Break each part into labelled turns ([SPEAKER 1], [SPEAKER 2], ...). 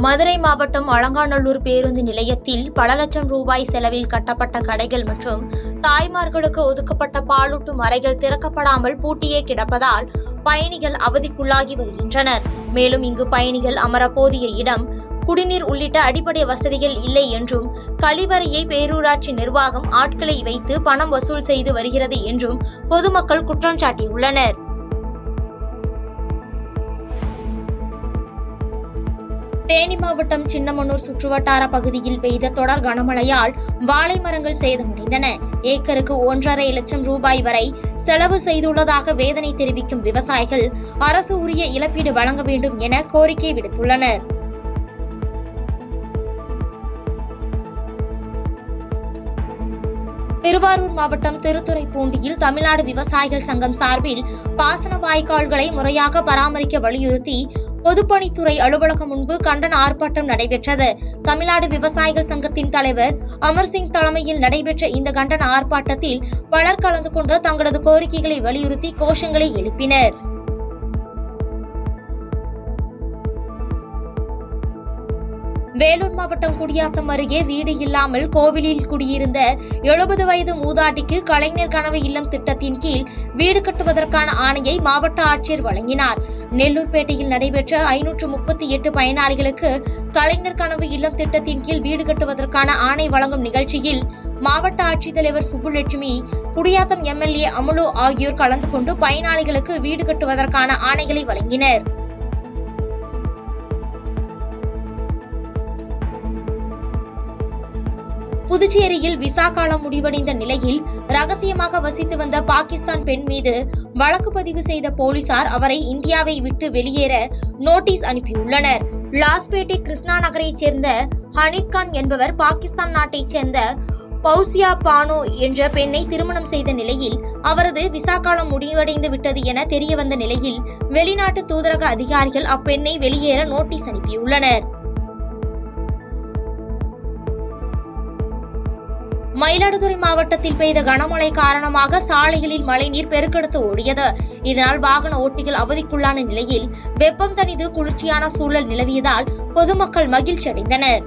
[SPEAKER 1] மதுரை மாவட்டம் அலங்காநல்லூர் பேருந்து நிலையத்தில் பல லட்சம் ரூபாய் செலவில் கட்டப்பட்ட கடைகள் மற்றும் தாய்மார்களுக்கு ஒதுக்கப்பட்ட பாலூட்டும் அறைகள் திறக்கப்படாமல் பூட்டியே கிடப்பதால் பயணிகள் அவதிக்குள்ளாகி வருகின்றனர். மேலும் இங்கு பயணிகள் அமர போதிய இடம், குடிநீர் உள்ளிட்ட அடிப்படை வசதிகள் இல்லை என்றும் கழிவறையை பேரூராட்சி நிர்வாகம் ஆட்களை வைத்து பணம் வசூல் செய்து வருகிறது என்றும் பொதுமக்கள் குற்றம் சாட்டியுள்ளனர். தேனி மாவட்டம் சின்னமனூர் சுற்றுவட்டார பகுதியில் பெய்த தொடர் கனமழையால் வாழை மரங்கள் சேதமடைந்தன. ஏக்கருக்கு 1.5 லட்சம் ரூபாய் வரை செலவு செய்துள்ளதாக வேதனை தெரிவிக்கும் விவசாயிகள் அரசு உரிய இழப்பீடு வழங்க வேண்டும் என கோரிக்கை விடுத்துள்ளனர். திருவாரூர் மாவட்டம் திருத்துறைப்பூண்டியில் தமிழ்நாடு விவசாயிகள் சங்கம் சார்பில் பாசன வாய்க்கால்களை முறையாக பராமரிக்க வலியுறுத்தி பொதுப்பணித்துறை அலுவலகம் முன்பு கண்டன ஆர்ப்பாட்டம் நடைபெற்றது. தமிழ்நாடு விவசாயிகள் சங்கத்தின் தலைவர் அமர்சிங் தலைமையில் நடைபெற்ற இந்த கண்டன ஆர்ப்பாட்டத்தில் பலர் கலந்து கொண்டு தங்களது கோரிக்கைகளை வலியுறுத்தி கோஷங்களை எழுப்பினர். வேலூர் மாவட்டம் குடியாத்தம் அருகே வீடு இல்லாமல் கோவிலில் குடியிருந்த 70 வயது மூதாட்டிக்கு கலைஞர் கனவு இல்லம் திட்டத்தின் கீழ் வீடு கட்டுவதற்கான ஆணையை மாவட்ட ஆட்சியர் வழங்கினார். நெல்லூர்பேட்டையில் நடைபெற்ற 538 பயனாளிகளுக்கு கலைஞர் கனவு இல்லம் திட்டத்தின் கீழ் வீடு கட்டுவதற்கான ஆணை வழங்கும் நிகழ்ச்சியில் மாவட்ட ஆட்சித்தலைவர் சுப்புலட்சுமி, குடியாத்தம் எம்எல்ஏ அமுலு ஆகியோர் கலந்து கொண்டு பயனாளிகளுக்கு வீடு கட்டுவதற்கான ஆணைகளை வழங்கினர். புதுச்சேரியில் விசா காலம் முடிவடைந்த நிலையில் ரகசியமாக வசித்து வந்த பாகிஸ்தான் பெண் மீது வழக்கு பதிவு செய்த போலீசார் அவரை இந்தியாவை விட்டு வெளியேற நோட்டீஸ் அனுப்பியுள்ளனர். லாஸ்பேட்டை கிருஷ்ணா நகரைச் சேர்ந்த ஹனீப் கான் என்பவர் பாகிஸ்தான் நாட்டைச் சேர்ந்த பௌசியா பானோ என்ற பெண்ணை திருமணம் செய்த நிலையில் அவரது விசா காலம் முடிவடைந்து விட்டது என தெரியவந்த நிலையில் வெளிநாட்டு தூதரக அதிகாரிகள் அப்பெண்ணை வெளியேற நோட்டீஸ் அனுப்பியுள்ளனர். மயிலாடுதுறை மாவட்டத்தில் பெய்த கனமழை காரணமாக சாலைகளில் மழைநீர் பெருக்கெடுத்து ஓடியது. இதனால் வாகன ஓட்டிகள் அவதிக்குள்ளான நிலையில் வெப்பம் தணிந்து குளிர்ச்சியான சூழல் நிலவியதால் பொதுமக்கள் மகிழ்ச்சி அடைந்தனர்.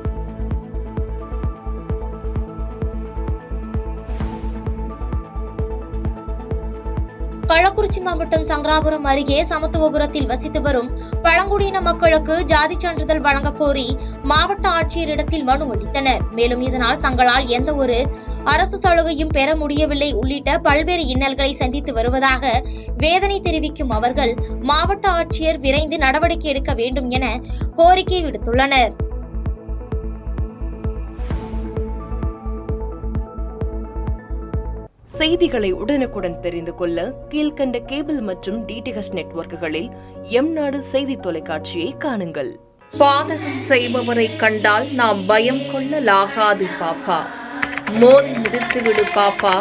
[SPEAKER 1] கள்ளக்குறிச்சி மாவட்டம் சங்கராபுரம் அருகே சமத்துவபுரத்தில் வசித்து வரும் பழங்குடியின மக்களுக்கு ஜாதி சான்றிதழ் வழங்க கோரி மாவட்ட ஆட்சியரிடத்தில் மனு அளித்தனர். மேலும் இதனால் தங்களால் எந்த ஒரு அரசு சலுகையும் பெற முடியவில்லை உள்ளிட்ட பல்வேறு இன்னல்களை சந்தித்து வருவதாக வேதனை தெரிவிக்கும் அவர்கள் மாவட்ட ஆட்சியர் விரைந்து நடவடிக்கை எடுக்க வேண்டும் என கோரிக்கை விடுத்துள்ளனர்.
[SPEAKER 2] செய்திகளை உடனுக்குடன் தெரிந்து கொள்ள கீழ்கண்ட கேபிள் மற்றும் டிடிஎச் நெட்வொர்க்குகளில் எம்நாடு செய்தி தொலைக்காட்சியை காணுங்கள்.
[SPEAKER 3] பாதகம் செய்பவரை கண்டால் நாம் பயம் கொள்ளலாகாது பாப்பா. மோதி மிதித்துவிடு பாப்பா,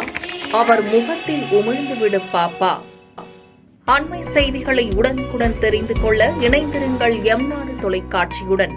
[SPEAKER 3] அவர் முகத்தில் உமிழ்ந்துவிடு பாப்பா. அண்மை செய்திகளை உடனுக்குடன் தெரிந்து கொள்ள இணைந்திருங்கள் எம்நாடு தொலைக்காட்சியுடன்.